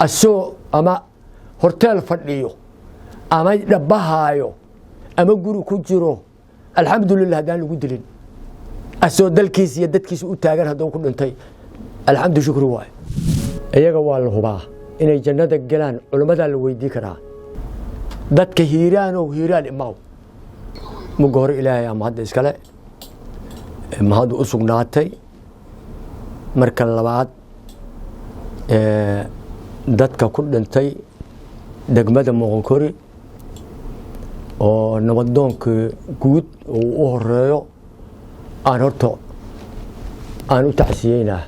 asoo ama hotel fadhiyo ama dhabahayo ama guri ku jiro alxamdulillah hadaan lagu dilin asoo dalkiisa iyo dadkiisa u taagan hadoo ku dhintay alxamdu shukri waay iyaga waa la hubaa inay jannada galaan culimada la weydii karaa dadka hiiraan oo hiiraan imaaw mugo hor ilaahay ama hadda iskale ma hadu u sugnaatay marka labaad dadka ku dhintay degmada Moqonkori oo nabadoonka guud oo u horeeyo aan horto aan u tacsiyeenaa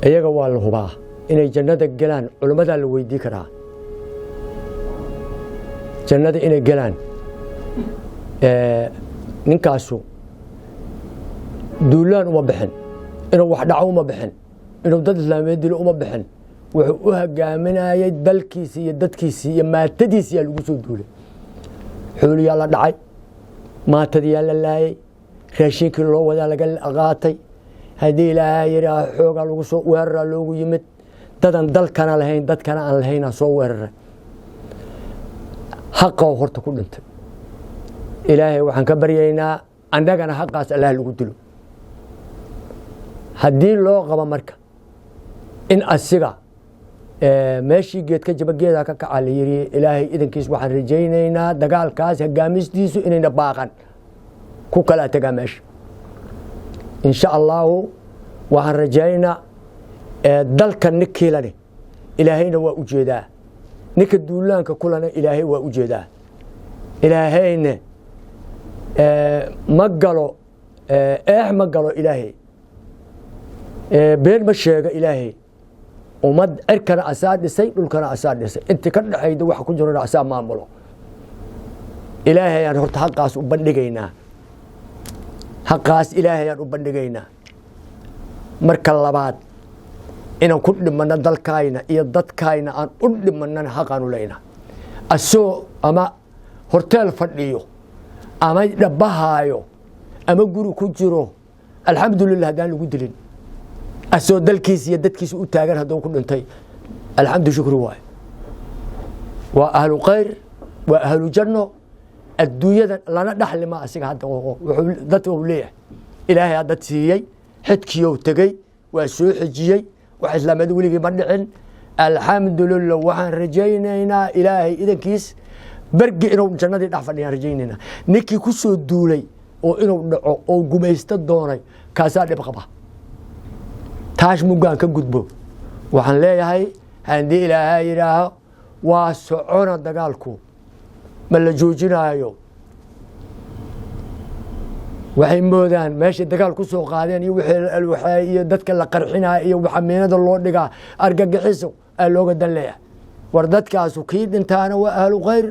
iyaga waa la hubaa inay jannada galaan culimada la weydii karaa jannada inay galaan ninkaasu duulaan uma bixin inuu wax dhaco uma bixin inuu dad islaameed dilo uma bixin wuxuu u hogaaminayay dalkiisa iyo dadkiisa iyo maatadiisa lagu soo duulay xooliyaa la dhacay maatadiyaa la laayay raashinkii loo wadaa laga qaatay hadii ilaahay yaraa xooga lagu soo weerar loogu yimid dadan dalkana lahayn dadkana aan lahayn soo weeraray xaqo horta ku dhintay ilaahay waxaan ka baryaynaa andagana xaqaas Allah lagu dilo hadii loo qabo marka in asiga meeshii geedka jabageeda ka kacaliyay ilaahay idankiis waxaan rajaynaynaa dagaalkaas hogaamistiisu inayna baaqan ku kala tagaa meesha insha Allah waxaan rajaynaa dalka ninkilane ilaahayna waa u jeedaa ninka duulaanka kulana ilaahay waa u jeedaa ilaahayna magalo magalo ilaahay been ma sheega ilaahay umad cirkana asaa dhisay dhulkana asaa dhisay inta ka dhaxayda wax ku jiro asaa maamulo ilaahay aan horta xaqaas u bandhigaynaa xaqaas ilaahay aan u bandhigaynaa marka labaad inaan ku dhimano dalkayna iyo dadkayna aan u dhimanana xaqaan u leeyahay asoo ama hotel fadhiyo ama dhabahayo ama guri ku jiro alxamdulillah hadaan lagu dilin asoo dalkiisa iyo dadkiisa u taagan hadoo ku dhintay alxamdu shukri waay wa ahlu khayr wa ahlu janno adduunyada lana dhaxli ma asiga hadda wuxuu dadku leeyahay ilaahay hadda siiyay xidkiyo tagay waa soo xijiyay wax islaamada wiliga ma dhicin alxamdulillah waxaan rajaynaynaa ilaahay idankiis bargi inuu jannadii dhax fadhiyaan rajaynaynaa ninkii ku soo duulay oo inuu dhaco oo gumaysto doonay kaasa dhib qaba taash mugaan ka gudbo waxaan leeyahay hadii ilaahay yiraaho waa socona dagaalku ma la joojinaayo waxay moodaan meesha dagaal ku soo qaadeen iyo wixii iyo dadka la qarxinaa iyo waxameynada loo dhigaa argagixiso ay looga danleeyahay war dadkaas kii dhintaana waa ahlu khayr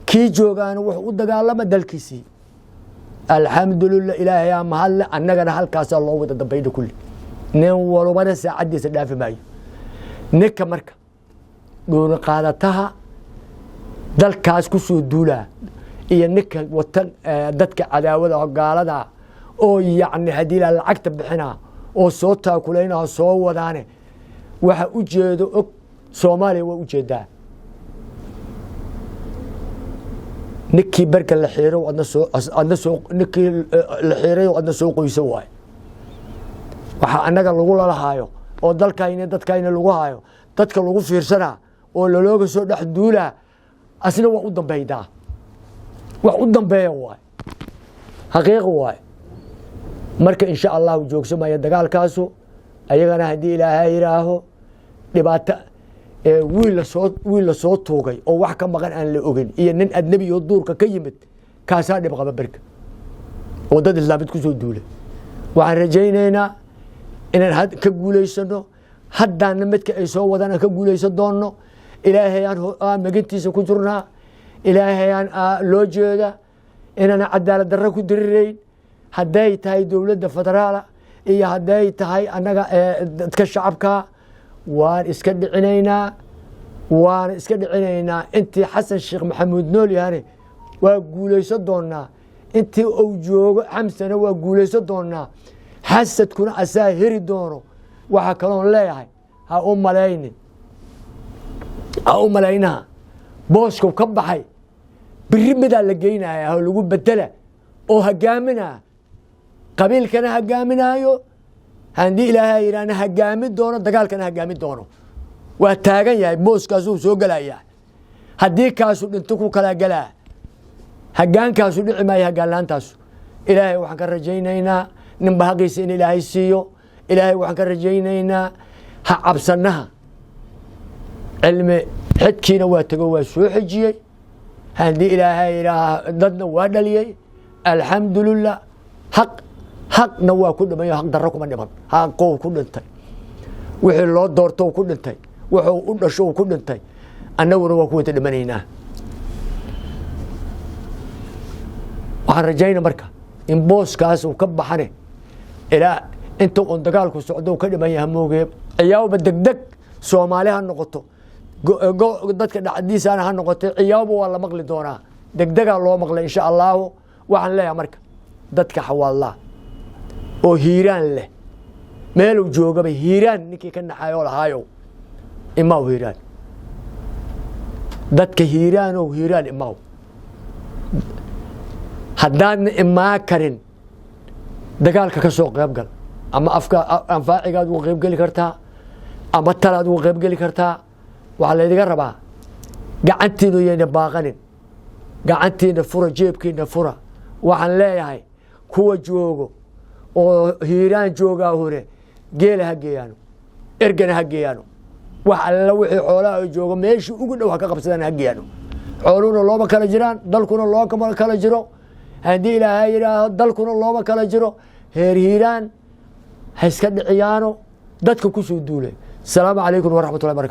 kii joogaana wax u dagaalama dalkiisii alxamdulillah ilaahay ma hal annagana halkaas loo wada dambayda kulli nin walbana saacadiisa dhaafi maayo ninka marka doon qaadataha dalkaas ku soo duulaa iyo ninka watan dadka cadaawada gaalada oo yaani hadii la lacagta bixina oo soo taakuleynaa soo wadaane waxa u jeedo og Soomaaliya waa u jeedaa ninkii barka la xiiro adna soo ninkii la xiiro adna soo qoyso waay waxa anaga lagu lahaayo oo dadkayna lagu haayo dadka lagu fiirsana oo looga soo dhax duula asna waa u dambaydaa wax u dambeeyo waay xaqiiq waay marka insha Allah joogsamaya dagaalkaasu ayagana hadii ilaahay yiraaho dhibaato wiil la soo toogay oo wax ka maqan aan la ogin iyo nin adnabi oo duurka ka yimid kaasa dhib qaba barka oo dad islaamid ku soo duulay waxaan rajaynaynaa inaan had ka guuleysano haddana midka ay soo wadana ka guuleysan doono ilaahay aan magantiisa ku jirnaa ilaahay aan loo jeeda inaan cadaalad darro ku dirireyn haday tahay dawladda federaal iyo haday tahay anaga dadka shacabka waan iska dhicinaynaa intii xasan sheekh maxamuud nool yahay waa guuleysan doonaa intii uu joogo xamsana waa guuleysan doonaa xasadkuna asaa heri doono waxa kale oo leeyahay ha u malaynin ha u malaynaha booskuu ka baxay biri midaa la geynaya oo lagu bedela oo hogaaminaa qabiilkana hogaaminaayo haddii ilaahay yidhaahna hogaamin doono dagaalkana hogaamin doono waa taagan yahay booskaasuu soo gelayaa haddii kaasu dhinto ku kala gelaa hogaankaasu dhici maayo hoggaanlaantaasu ilaahay waxaan ka rajaynaynaa ninba haqiisa in ilaahay siiyo ilaahay waxaan ka rajaynaynaa ha cabsanaha cilmi xidkiina waa tego waa soo xejiyey haddii ilaahay yidhaaha dadna waa dhaliyey alxamdulilah xaqna waa ku dhimayo xaq darro kuma dhiman xaqou ku dhintay wixii loo doortou ku dhintay wuxuu u dhasho ku dhintay annaguna waa ku wata dhimanaynaa waxaan rajayna marka in booskaas uu ka baxane ilaa inta uun dagaalku socdo ka dhiman yaha moogee ciyaawba degdeg soomaali ha noqoto dadka dhacdiisana ha noqotay ciyaawba waa la maqli doonaa degdegaa loo maqlay insha allaahu waxaan leeyahay marka dadka xawaalaa oo hiiraan leh meeluu joogaba hiiraan ninkii ka naxayoo lahaayow imaaw hiiraan dadka hiiraanow hiiraan imaaw haddaadna imaa karin dagaalka ka soo qayb gal ama anfaacigaad uga qayb geli kartaa ama talaad uga qayb geli kartaa waxaa laydiga rabaa gacantiinu yayna baaqanin gacantiina fura jeebkiina fura waxaan leeyahay kuwa joogo oo hiiraan joogaa hore geela ha geeyaano ergana ha geeyaano wax alla wixii xoolaha joogo meeshii ugu dhow ha ka qabsadaan ha geeyaano xooluhuna looma kala jiraan dalkuna looma kala jiro haddii ilaahay yidhaaho dalkuna looma kala jiro heer hiiraan ha iska dhiciyaano dadka ku soo duulay asalaamu calaykum waraxmatullahi barakatu